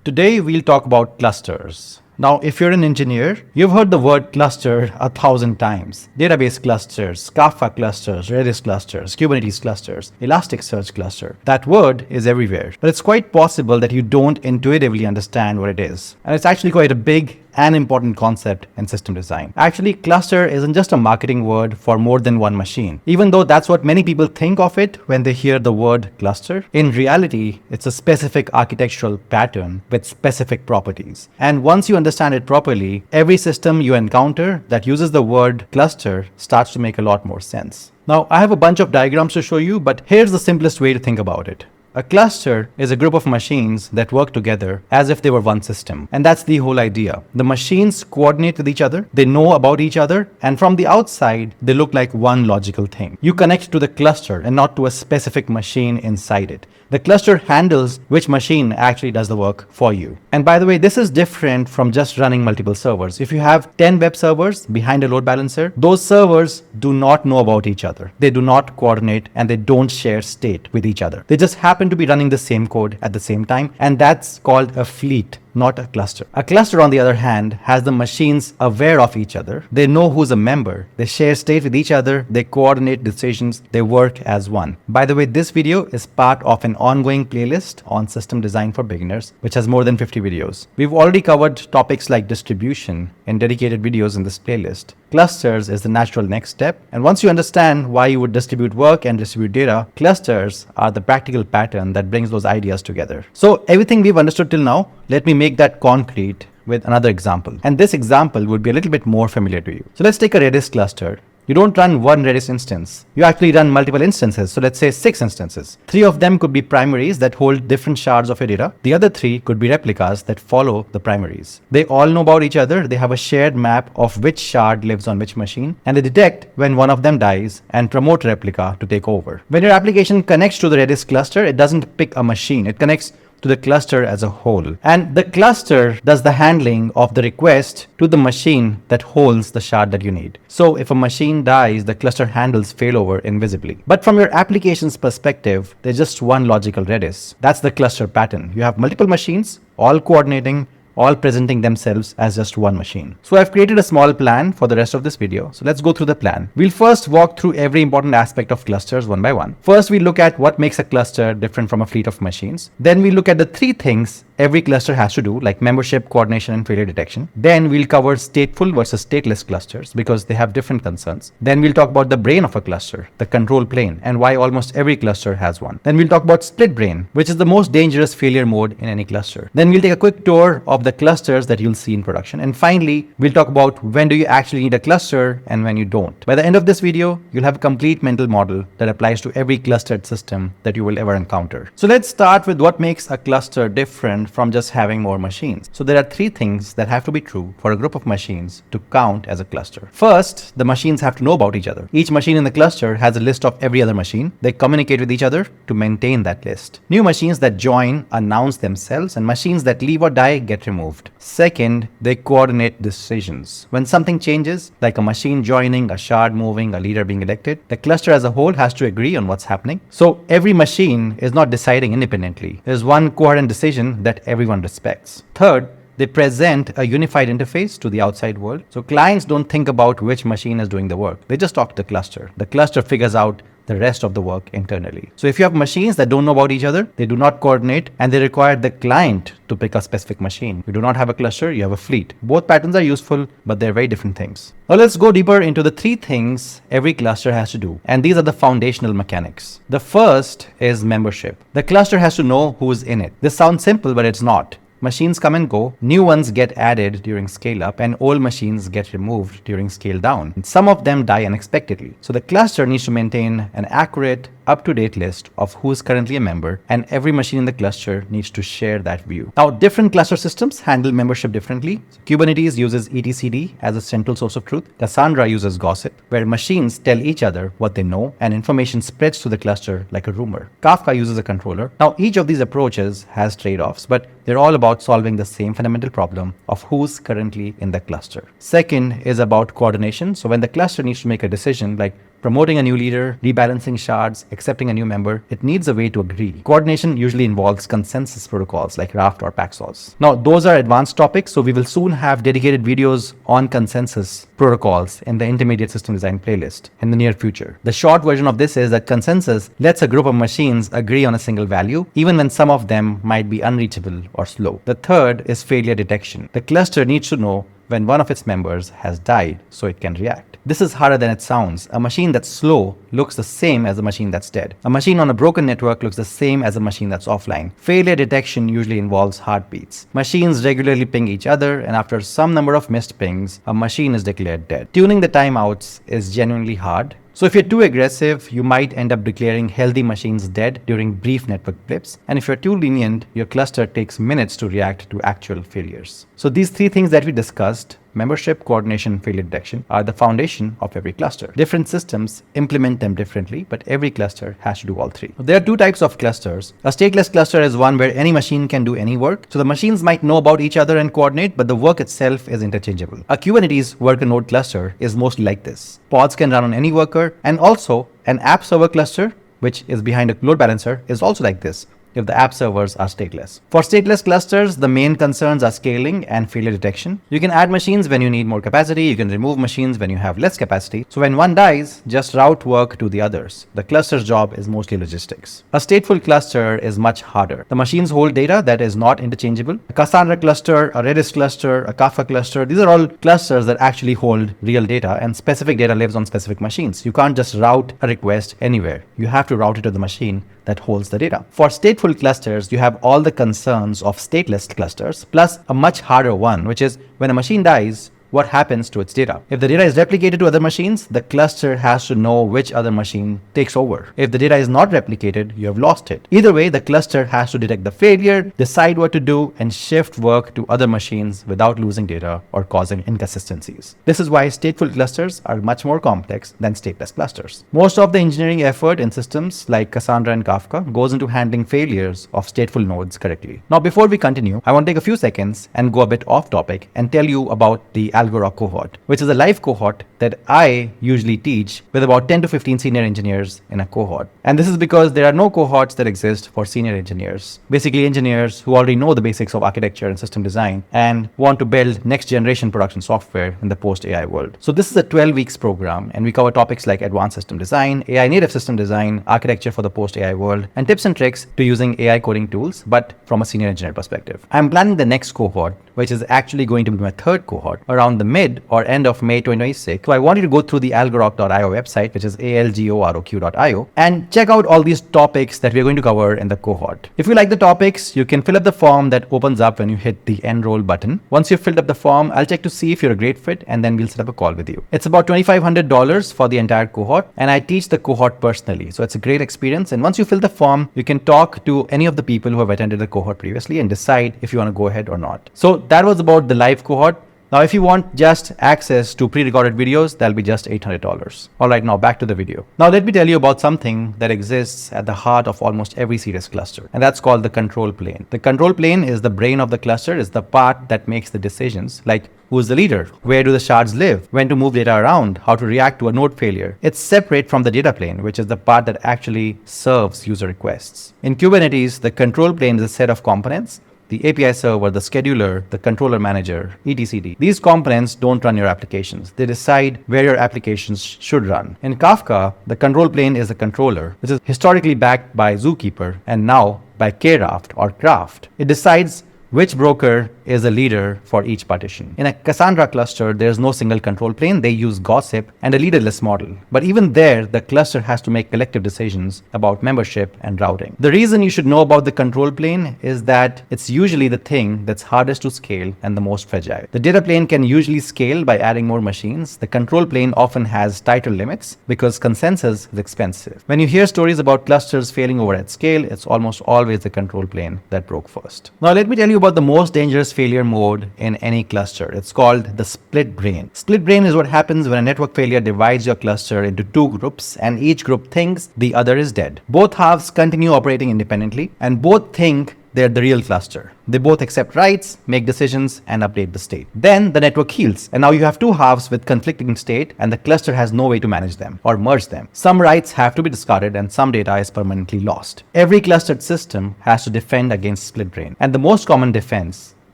Today we'll talk about clusters. Now, if you're an engineer, you've heard the word cluster 1,000 times. Database clusters, Kafka clusters, Redis clusters, Kubernetes clusters, Elasticsearch cluster. That word is everywhere. But it's quite possible that you don't intuitively understand what it is. And it's actually quite a big and important concept in system design. Actually, cluster isn't just a marketing word for more than one machine. Even though that's what many people think of it when they hear the word cluster, in reality, it's a specific architectural pattern with specific properties. And once you understand it properly, every system you encounter that uses the word cluster starts to make a lot more sense. Now, I have a bunch of diagrams to show you, but here's the simplest way to think about it. A cluster is a group of machines that work together as if they were one system. And that's the whole idea. The machines coordinate with each other, they know about each other, and from the outside, they look like one logical thing. You connect to the cluster and not to a specific machine inside it. The cluster handles which machine actually does the work for you. And by the way, this is different from just running multiple servers. If you have 10 web servers behind a load balancer, those servers do not know about each other. They do not coordinate and they don't share state with each other. They just happen to be running the same code at the same time, and that's called a fleet, not a cluster. A cluster, on the other hand, has the machines aware of each other. They know who's a member. They share state with each other. They coordinate decisions. They work as one. By the way, this video is part of an ongoing playlist on system design for beginners, which has more than 50 videos. We've already covered topics like distribution in dedicated videos in this playlist. Clusters is the natural next step. And once you understand why you would distribute work and distribute data, clusters are the practical pattern that brings those ideas together. So everything we've understood till now, let me make that concrete with another example. And this example would be a little bit more familiar to you. So let's take a Redis cluster. You don't run one Redis instance. You actually run multiple instances. So let's say 6 instances. 3 of them could be primaries that hold different shards of your data. The other 3 could be replicas that follow the primaries. They all know about each other. They have a shared map of which shard lives on which machine, and they detect when one of them dies and promote a replica to take over. When your application connects to the Redis cluster, it doesn't pick a machine. It connects to the cluster as a whole. And the cluster does the handling of the request to the machine that holds the shard that you need. So if a machine dies, the cluster handles failover invisibly. But from your application's perspective, there's just one logical Redis. That's the cluster pattern. You have multiple machines, all coordinating, all presenting themselves as just one machine. So I've created a small plan for the rest of this video. So let's go through the plan. We'll first walk through every important aspect of clusters one by one. First, we look at what makes a cluster different from a fleet of machines. Then we look at the 3 things every cluster has to do, like membership, coordination, and failure detection. Then we'll cover stateful versus stateless clusters because they have different concerns. Then we'll talk about the brain of a cluster, the control plane, and why almost every cluster has one. Then we'll talk about split brain, which is the most dangerous failure mode in any cluster. Then we'll take a quick tour of the clusters that you'll see in production. And finally, we'll talk about when do you actually need a cluster and when you don't. By the end of this video, you'll have a complete mental model that applies to every clustered system that you will ever encounter. So let's start with what makes a cluster different from just having more machines. So there are 3 things that have to be true for a group of machines to count as a cluster. First, the machines have to know about each other. Each machine in the cluster has a list of every other machine. They communicate with each other to maintain that list. New machines that join announce themselves, and machines that leave or die get removed. Second, they coordinate decisions. When something changes, like a machine joining, a shard moving, a leader being elected, the cluster as a whole has to agree on what's happening. So every machine is not deciding independently. There's one coherent decision that everyone respects. Third, they present a unified interface to the outside world. So clients don't think about which machine is doing the work. They just talk to the cluster. The cluster figures out the rest of the work internally. So if you have machines that don't know about each other, they do not coordinate, and they require the client to pick a specific machine. You do not have a cluster, you have a fleet. Both patterns are useful, but they're very different things. Now let's go deeper into the 3 things every cluster has to do. And these are the foundational mechanics. The first is membership. The cluster has to know who's in it. This sounds simple, but it's not. Machines come and go, new ones get added during scale up, and old machines get removed during scale down. And some of them die unexpectedly. So the cluster needs to maintain an accurate, up-to-date list of who is currently a member, and every machine in the cluster needs to share that view. Now, different cluster systems handle membership differently. So Kubernetes uses etcd as a central source of truth. Cassandra uses gossip, where machines tell each other what they know, and information spreads to the cluster like a rumor. Kafka uses a controller. Now, each of these approaches has trade-offs, but they're all about solving the same fundamental problem of who's currently in the cluster. Second is about coordination. So when the cluster needs to make a decision like promoting a new leader, rebalancing shards, accepting a new member, it needs a way to agree. Coordination usually involves consensus protocols like Raft or Paxos. Now, those are advanced topics, so we will soon have dedicated videos on consensus protocols in the intermediate system design playlist in the near future. The short version of this is that consensus lets a group of machines agree on a single value, even when some of them might be unreachable or slow. The third is failure detection. The cluster needs to know when one of its members has died so it can react. This is harder than it sounds. A machine that's slow looks the same as a machine that's dead. A machine on a broken network looks the same as a machine that's offline. Failure detection usually involves heartbeats. Machines regularly ping each other, and after some number of missed pings, a machine is declared dead. Tuning the timeouts is genuinely hard. So if you're too aggressive, you might end up declaring healthy machines dead during brief network blips. And if you're too lenient, your cluster takes minutes to react to actual failures. So these three things that we discussed, membership, coordination, and failure detection, are the foundation of every cluster. Different systems implement them differently, but every cluster has to do all three. There are two types of clusters. A stateless cluster is one where any machine can do any work. So the machines might know about each other and coordinate, but the work itself is interchangeable. A Kubernetes worker node cluster is mostly like this. Pods can run on any worker, and also an app server cluster, which is behind a load balancer, is also like this if the app servers are stateless. For stateless clusters, the main concerns are scaling and failure detection. You can add machines when you need more capacity. You can remove machines when you have less capacity. So when one dies, just route work to the others. The cluster's job is mostly logistics. A stateful cluster is much harder. The machines hold data that is not interchangeable. A Cassandra cluster, a Redis cluster, a Kafka cluster, these are all clusters that actually hold real data, and specific data lives on specific machines. You can't just route a request anywhere. You have to route it to the machine that holds the data. For stateful clusters, you have all the concerns of stateless clusters, plus a much harder one, which is when a machine dies, what happens to its data. If the data is replicated to other machines, the cluster has to know which other machine takes over. If the data is not replicated, you have lost it. Either way, the cluster has to detect the failure, decide what to do, and shift work to other machines without losing data or causing inconsistencies. This is why stateful clusters are much more complex than stateless clusters. Most of the engineering effort in systems like Cassandra and Kafka goes into handling failures of stateful nodes correctly. Now, before we continue, I want to take a few seconds and go a bit off topic and tell you about the Algoroq cohort, which is a live cohort that I usually teach with about 10 to 15 senior engineers in a cohort. And this is because there are no cohorts that exist for senior engineers. Basically, engineers who already know the basics of architecture and system design and want to build next generation production software in the post-AI world. So this is a 12 weeks program, and we cover topics like advanced system design, AI native system design, architecture for the post-AI world, and tips and tricks to using AI coding tools, but from a senior engineer perspective. I'm planning the next cohort, which is actually going to be my third cohort, around the mid or end of May 2026. So I want you to go through the algoroq.io website, which is algoroq.io, and check out all these topics that we're going to cover in the cohort. If you like the topics, you can fill up the form that opens up when you hit the enroll button. Once you've filled up the form, I'll check to see if you're a great fit, and then we'll set up a call with you. It's about $2,500 for the entire cohort, and I teach the cohort personally. So it's a great experience. And once you fill the form, you can talk to any of the people who have attended the cohort previously and decide if you want to go ahead or not. So that was about the live cohort. Now, if you want just access to pre-recorded videos, that'll be just $800. All right, now back to the video. Now, let me tell you about something that exists at the heart of almost every serious cluster, and that's called the control plane. The control plane is the brain of the cluster, is the part that makes the decisions, like who's the leader, where do the shards live, when to move data around, how to react to a node failure. It's separate from the data plane, which is the part that actually serves user requests. In Kubernetes, the control plane is a set of components: the API server, the scheduler, the controller manager, etc. These components don't run your applications. They decide where your applications should run. In Kafka, the control plane is the controller, which is historically backed by Zookeeper and now by Kraft or Craft. It decides which broker is a leader for each partition. In a Cassandra cluster, there's no single control plane. They use gossip and a leaderless model. But even there, the cluster has to make collective decisions about membership and routing. The reason you should know about the control plane is that it's usually the thing that's hardest to scale and the most fragile. The data plane can usually scale by adding more machines. The control plane often has tighter limits because consensus is expensive. When you hear stories about clusters failing over at scale, it's almost always the control plane that broke first. Now, let me tell you about the most dangerous failure mode in any cluster. It's called the split brain. Split brain is what happens when a network failure divides your cluster into two groups, and each group thinks the other is dead. Both halves continue operating independently, and both think they're the real cluster. They both accept writes, make decisions, and update the state. Then the network heals, and now you have two halves with conflicting state, and the cluster has no way to manage them or merge them. Some writes have to be discarded, and some data is permanently lost. Every clustered system has to defend against split brain, and the most common defense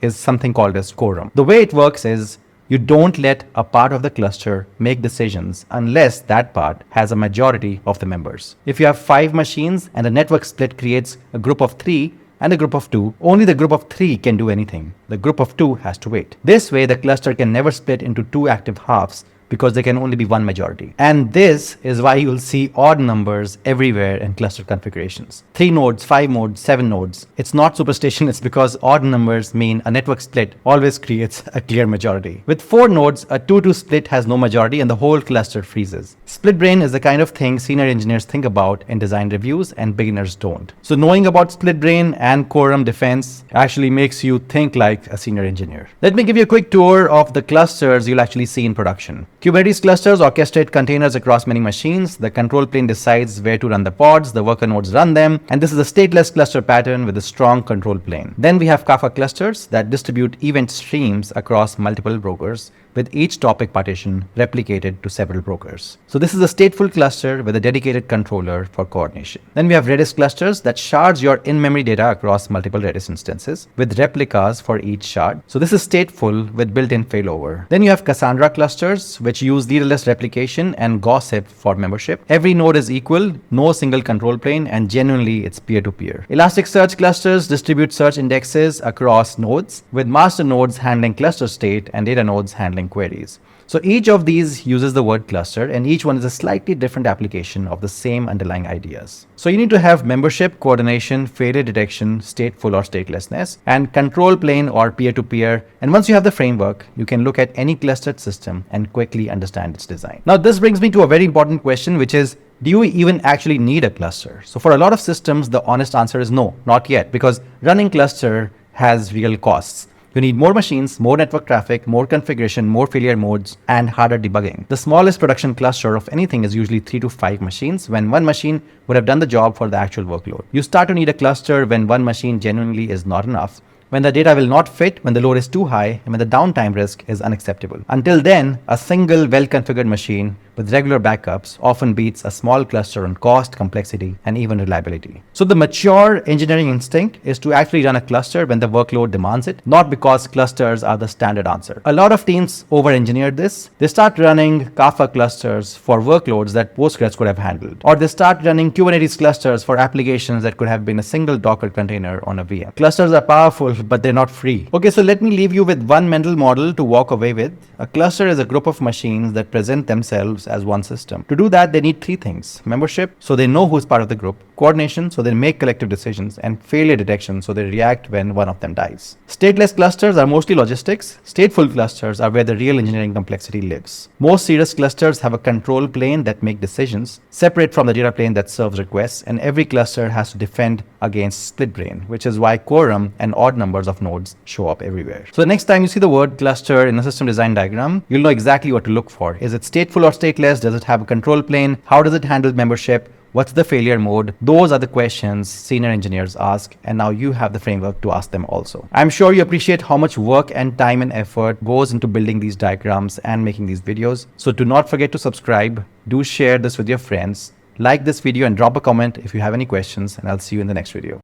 is something called as quorum. The way it works is you don't let a part of the cluster make decisions unless that part has a majority of the members. If you have 5 machines and a network split creates a group of 3 and a group of 2, only the group of 3 can do anything. The group of 2 has to wait. This way, the cluster can never split into 2 active halves because there can only be one majority. And this is why you'll see odd numbers everywhere in cluster configurations. 3 nodes, 5 nodes, 7 nodes. It's not superstition, it's because odd numbers mean a network split always creates a clear majority. With 4 nodes, a 2-2 split has no majority and the whole cluster freezes. Split brain is the kind of thing senior engineers think about in design reviews and beginners don't. So knowing about split brain and quorum defense actually makes you think like a senior engineer. Let me give you a quick tour of the clusters you'll actually see in production. Kubernetes clusters orchestrate containers across many machines. The control plane decides where to run the pods, the worker nodes run them, and this is a stateless cluster pattern with a strong control plane. Then we have Kafka clusters that distribute event streams across multiple brokers, with each topic partition replicated to several brokers. So this is a stateful cluster with a dedicated controller for coordination. Then we have Redis clusters that shards your in-memory data across multiple Redis instances with replicas for each shard. So this is stateful with built-in failover. Then you have Cassandra clusters, which use leaderless replication and gossip for membership. Every node is equal, no single control plane, and genuinely it's peer-to-peer. Elasticsearch clusters distribute search indexes across nodes, with master nodes handling cluster state and data nodes handling queries. So each of these uses the word cluster, and each one is a slightly different application of the same underlying ideas. So you need to have membership, coordination, failure detection, stateful or statelessness, and control plane or peer-to-peer. And once you have the framework, you can look at any clustered system and quickly understand its design. Now this brings me to a very important question, which is, do you even actually need a cluster? So for a lot of systems, the honest answer is no, not yet, because running cluster has real costs. You need more machines, more network traffic, more configuration, more failure modes, and harder debugging. The smallest production cluster of anything is usually 3 to 5 machines, when one machine would have done the job for the actual workload. You start to need a cluster when one machine genuinely is not enough, when the data will not fit, when the load is too high, and when the downtime risk is unacceptable. Until then, a single well-configured machine with regular backups often beats a small cluster on cost, complexity, and even reliability. So the mature engineering instinct is to actually run a cluster when the workload demands it, not because clusters are the standard answer. A lot of teams over-engineered this. They start running Kafka clusters for workloads that Postgres could have handled, or they start running Kubernetes clusters for applications that could have been a single Docker container on a VM. Clusters are powerful, but they're not free. Okay, so let me leave you with one mental model to walk away with. A cluster is a group of machines that present themselves as one system. To do that, they need 3 things: membership, so they know who's part of the group; coordination, so they make collective decisions; and failure detection, so they react when one of them dies. Stateless clusters are mostly logistics. Stateful clusters are where the real engineering complexity lives. Most serious clusters have a control plane that make decisions separate from the data plane that serves requests, and every cluster has to defend against split brain, which is why quorum and odd numbers of nodes show up everywhere. So the next time you see the word cluster in a system design diagram, you'll know exactly what to look for. Is it stateful or stateless? Does it have a control plane? How does it handle membership? What's the failure mode? Those are the questions senior engineers ask, and now you have the framework to ask them also. I'm sure you appreciate how much work and time and effort goes into building these diagrams and making these videos. So do not forget to subscribe. Do share this with your friends. Like this video and drop a comment if you have any questions, and I'll see you in the next video.